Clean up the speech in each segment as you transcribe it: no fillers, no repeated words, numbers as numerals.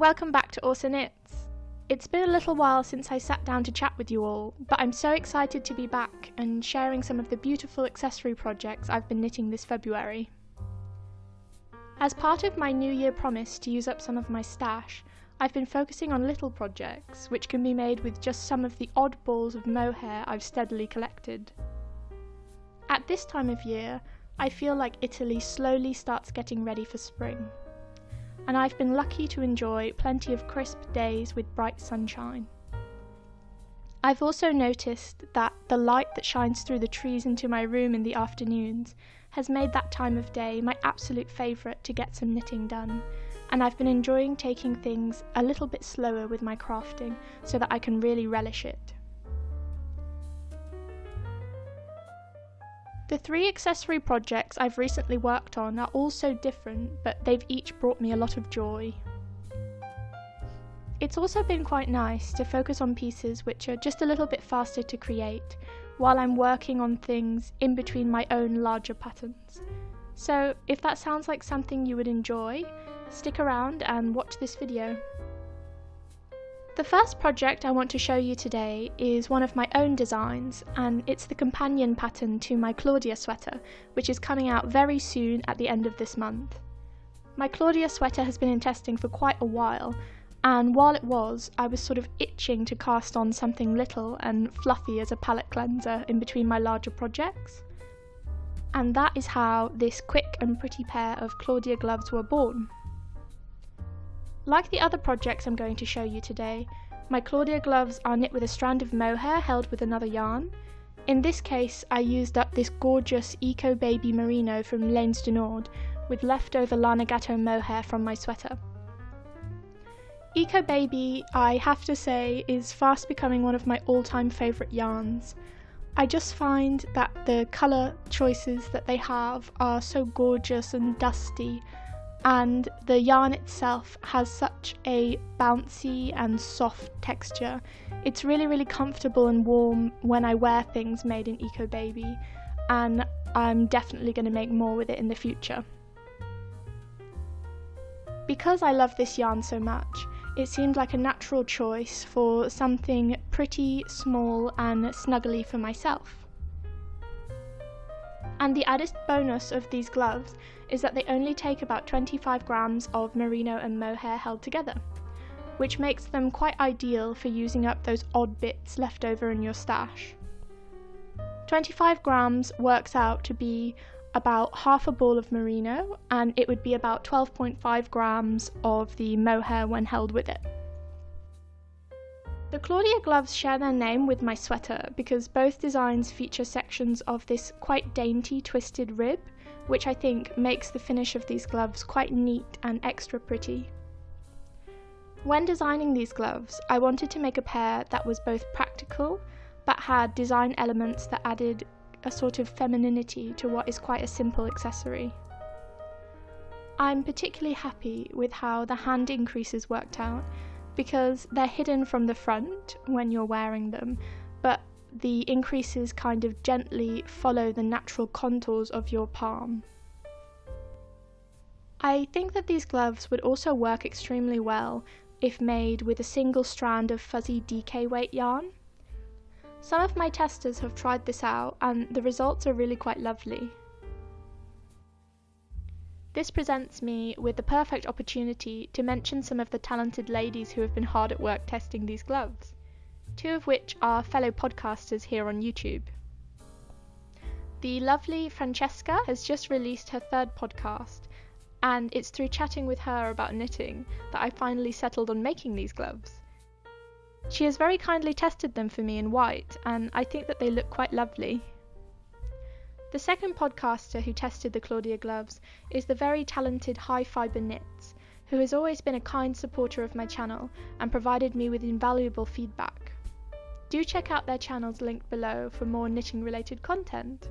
welcome back to Orsa Knits. It's been a little while since I sat down to chat with you all, but I'm so excited to be back and sharing some of the beautiful accessory projects I've been knitting this February. As part of my New Year promise to use up some of my stash, I've been focusing on little projects which can be made with just some of the odd balls of mohair I've steadily collected. At this time of year, I feel like Italy slowly starts getting ready for spring, and I've been lucky to enjoy plenty of crisp days with bright sunshine. I've also noticed that the light that shines through the trees into my room in the afternoons has made that time of day my absolute favourite to get some knitting done, and I've been enjoying taking things a little bit slower with my crafting so that I can really relish it. The 3 accessory projects I've recently worked on are all so different, but they've each brought me a lot of joy. It's also been quite nice to focus on pieces which are just a little bit faster to create, while I'm working on things in between my own larger patterns. So if that sounds like something you would enjoy, stick around and watch this video. The first project I want to show you today is one of my own designs, and it's the companion pattern to my Claudia sweater, which is coming out very soon at the end of this month. My Claudia sweater has been in testing for quite a while, and while it was, I was sort of itching to cast on something little and fluffy as a palette cleanser in between my larger projects. And that is how this quick and pretty pair of Claudia gloves were born. Like the other projects I'm going to show you today, my Claudia gloves are knit with a strand of mohair held with another yarn. In this case, I used up this gorgeous Eco Baby Merino from Laines with leftover Lana Gatto mohair from my sweater. Eco Baby, I have to say, is fast becoming one of my all-time favourite yarns. I just find that the colour choices that they have are so gorgeous and dusty, and the yarn itself has such a bouncy and soft texture. It's really comfortable and warm when I wear things made in Eco Baby, and I'm definitely going to make more with it in the future. Because I love this yarn so much, it seemed like a natural choice for something pretty small and snuggly for myself. And the added bonus of these gloves is that they only take about 25 grams of merino and mohair held together, which makes them quite ideal for using up those odd bits left over in your stash. 25 grams works out to be about half a ball of merino, and it would be about 12.5 grams of the mohair when held with it. The Claudia gloves share their name with my sweater because both designs feature sections of this quite dainty twisted rib, which I think makes the finish of these gloves quite neat and extra pretty. When designing these gloves, I wanted to make a pair that was both practical but had design elements that added a sort of femininity to what is quite a simple accessory. I'm particularly happy with how the hand increases worked out, because they're hidden from the front when you're wearing them, but the increases kind of gently follow the natural contours of your palm. I think that these gloves would also work extremely well if made with a single strand of fuzzy DK weight yarn. Some of my testers have tried this out and the results are really quite lovely. This presents me with the perfect opportunity to mention some of the talented ladies who have been hard at work testing these gloves, 2 of which are fellow podcasters here on YouTube. The lovely Francesca has just released her 3rd podcast, and it's through chatting with her about knitting that I finally settled on making these gloves. She has very kindly tested them for me in white, and I think that they look quite lovely. The second podcaster who tested the Claudia gloves is the very talented High Fibre Knits, who has always been a kind supporter of my channel and provided me with invaluable feedback. Do check out their channels linked below for more knitting related content.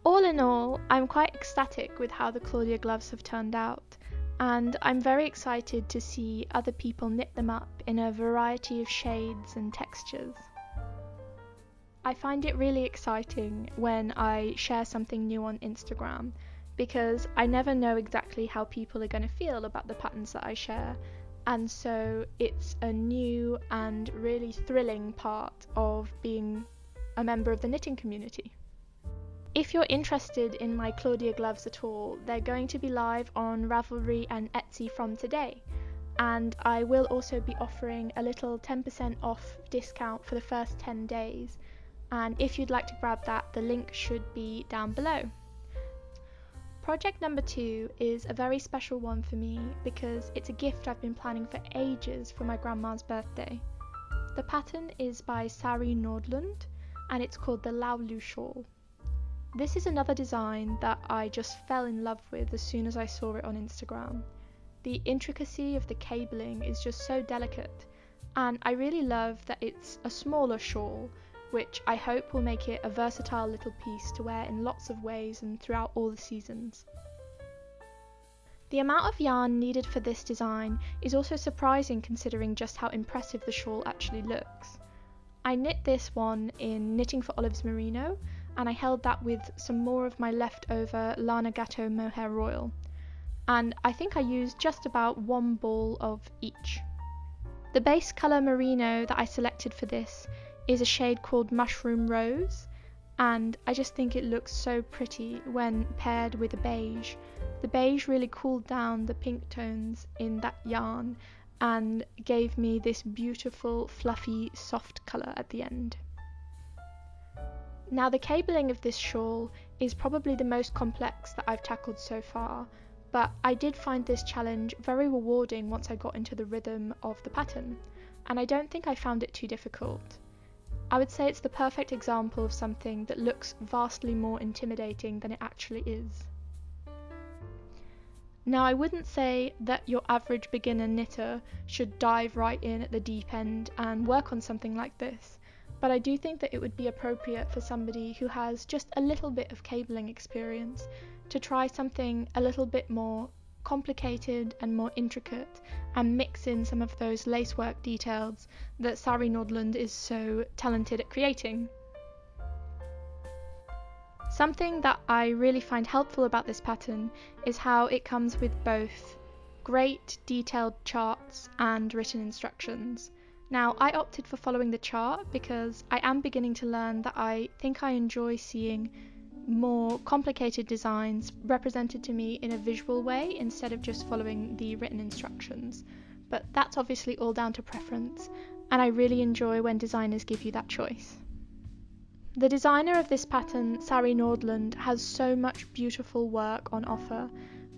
All in all, I'm quite ecstatic with how the Claudia gloves have turned out, and I'm very excited to see other people knit them up in a variety of shades and textures. I find it really exciting when I share something new on Instagram, because I never know exactly how people are going to feel about the patterns that I share, and so it's a new and really thrilling part of being a member of the knitting community. If you're interested in my Claudia Gloves at all, they're going to be live on Ravelry and Etsy from today, and I will also be offering a little 10% off discount for the first 10 days, and if you'd like to grab that, the link should be down below. Project number 2 is a very special one for me because it's a gift I've been planning for ages for my grandma's birthday. The pattern is by Sari Nordlund and it's called the Laulu Shawl. This is another design that I just fell in love with as soon as I saw it on Instagram. The intricacy of the cabling is just so delicate, and I really love that it's a smaller shawl, which I hope will make it a versatile little piece to wear in lots of ways and throughout all the seasons. The amount of yarn needed for this design is also surprising considering just how impressive the shawl actually looks. I knit this one in Knitting for Olive's Merino, and I held that with some more of my leftover Lana Gatto Mohair Royal, and I think I used just about one ball of each. The base colour merino that I selected for this is a shade called Mushroom Rose, and I just think it looks so pretty when paired with a beige. The beige really cooled down the pink tones in that yarn and gave me this beautiful fluffy soft colour at the end. Now the cabling of this shawl is probably the most complex that I've tackled so far, but I did find this challenge very rewarding once I got into the rhythm of the pattern, and I don't think I found it too difficult. I would say it's the perfect example of something that looks vastly more intimidating than it actually is. Now I wouldn't say that your average beginner knitter should dive right in at the deep end and work on something like this, but I do think that it would be appropriate for somebody who has just a little bit of cabling experience to try something a little bit more complicated and more intricate and mix in some of those lacework details that Sari Nordlund is so talented at creating. Something that I really find helpful about this pattern is how it comes with both great detailed charts and written instructions. Now, I opted for following the chart because I am beginning to learn that I think I enjoy seeing more complicated designs represented to me in a visual way instead of just following the written instructions. But that's obviously all down to preference, and I really enjoy when designers give you that choice. The designer of this pattern, Sari Nordlund, has so much beautiful work on offer,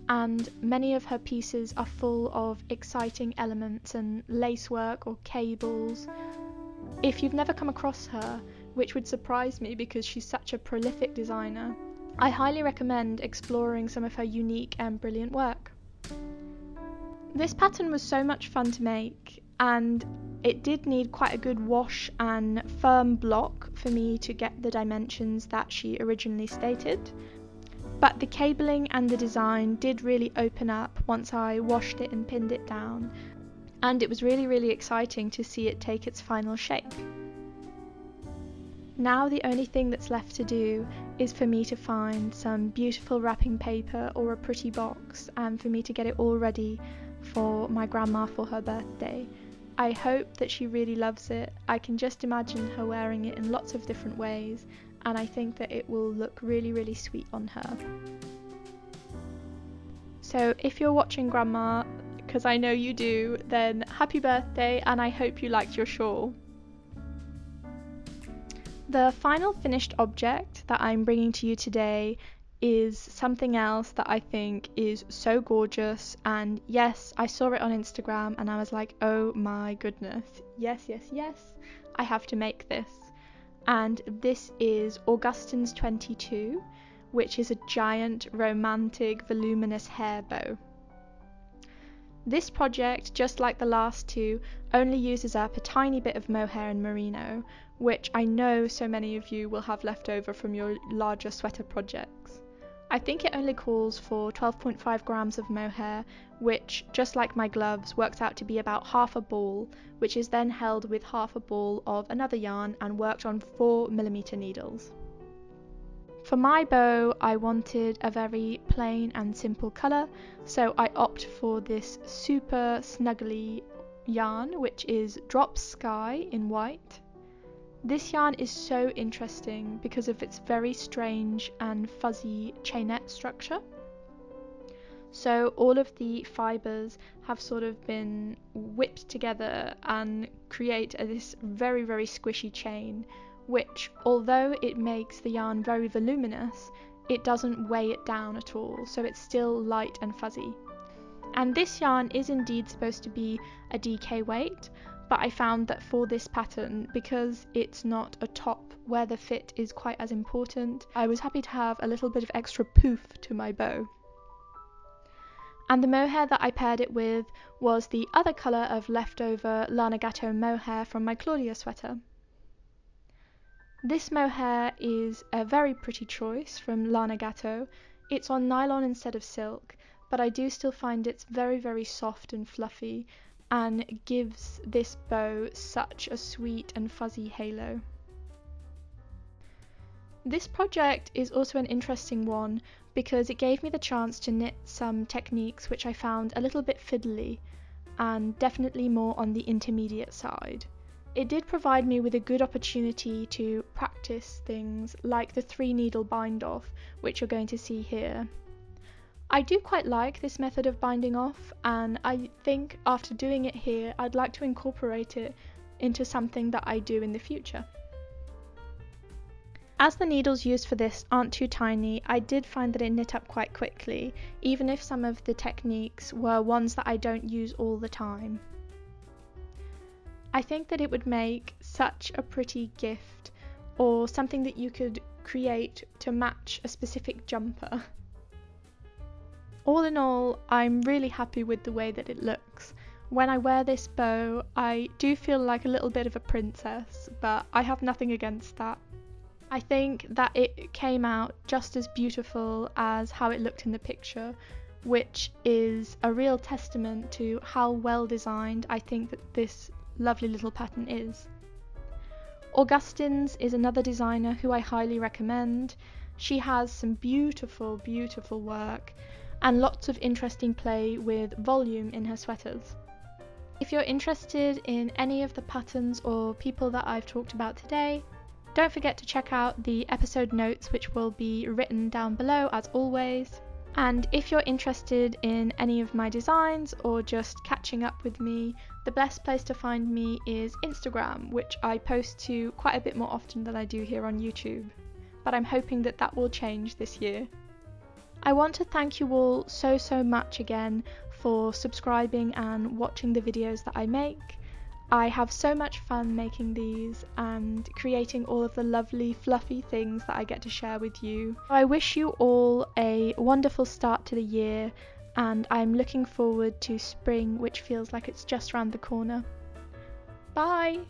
and many of her pieces are full of exciting elements and lacework or cables. If you've never come across her, which would surprise me because she's such a prolific designer, I highly recommend exploring some of her unique and brilliant work. This pattern was so much fun to make, and it did need quite a good wash and firm block for me to get the dimensions that she originally stated. But the cabling and the design did really open up once I washed it and pinned it down, and it was really exciting to see it take its final shape. Now the only thing that's left to do is for me to find some beautiful wrapping paper or a pretty box and for me to get it all ready for my grandma for her birthday. I hope that she really loves it. I can just imagine her wearing it in lots of different ways, and I think that it will look really sweet on her. So if you're watching Grandma, because I know you do, then happy birthday, and I hope you liked your shawl. The final finished object that I'm bringing to you today is something else that I think is so gorgeous, and yes, I saw it on Instagram and I was like, oh my goodness, yes, I have to make this. And this is Augustins 22, which is a giant romantic voluminous hair bow. This project, just like the last two, only uses up a tiny bit of mohair and merino, which I know so many of you will have left over from your larger sweater projects. I think it only calls for 12.5 grams of mohair, which, just like my gloves, works out to be about half a ball, which is then held with half a ball of another yarn and worked on 4mm needles. For my bow, I wanted a very plain and simple colour, so I opt for this super snuggly yarn, which is Drop Sky in white. This yarn is so interesting because of its very strange and fuzzy chainette structure. So all of the fibres have sort of been whipped together and create this very, very squishy chain, which, although it makes the yarn very voluminous, it doesn't weigh it down at all, so it's still light and fuzzy. And this yarn is indeed supposed to be a DK weight, but I found that for this pattern, because it's not a top where the fit is quite as important, I was happy to have a little bit of extra poof to my bow. And the mohair that I paired it with was the other colour of leftover Lana Gatto mohair from my Claudia sweater. This mohair is a very pretty choice from Lana Gatto. It's on nylon instead of silk, but I do still find it's very, very soft and fluffy and gives this bow such a sweet and fuzzy halo. This project is also an interesting one because it gave me the chance to knit some techniques which I found a little bit fiddly and definitely more on the intermediate side. It did provide me with a good opportunity to practice things like the 3-needle bind off, which you're going to see here. I do quite like this method of binding off, and I think after doing it here I'd like to incorporate it into something that I do in the future. As the needles used for this aren't too tiny, I did find that it knit up quite quickly, even if some of the techniques were ones that I don't use all the time. I think that it would make such a pretty gift, or something that you could create to match a specific jumper. All in all, I'm really happy with the way that it looks. When I wear this bow, I do feel like a little bit of a princess, but I have nothing against that. I think that it came out just as beautiful as how it looked in the picture, which is a real testament to how well designed I think that this lovely little pattern is. Augustins is another designer who I highly recommend. She has some beautiful, beautiful work and lots of interesting play with volume in her sweaters. If you're interested in any of the patterns or people that I've talked about today, don't forget to check out the episode notes, which will be written down below as always. And if you're interested in any of my designs or just catching up with me, the best place to find me is Instagram, which I post to quite a bit more often than I do here on YouTube. But I'm hoping that that will change this year. I want to thank you all so much again for subscribing and watching the videos that I make. I have so much fun making these and creating all of the lovely fluffy things that I get to share with you. I wish you all a wonderful start to the year, and I'm looking forward to spring, which feels like it's just around the corner. Bye!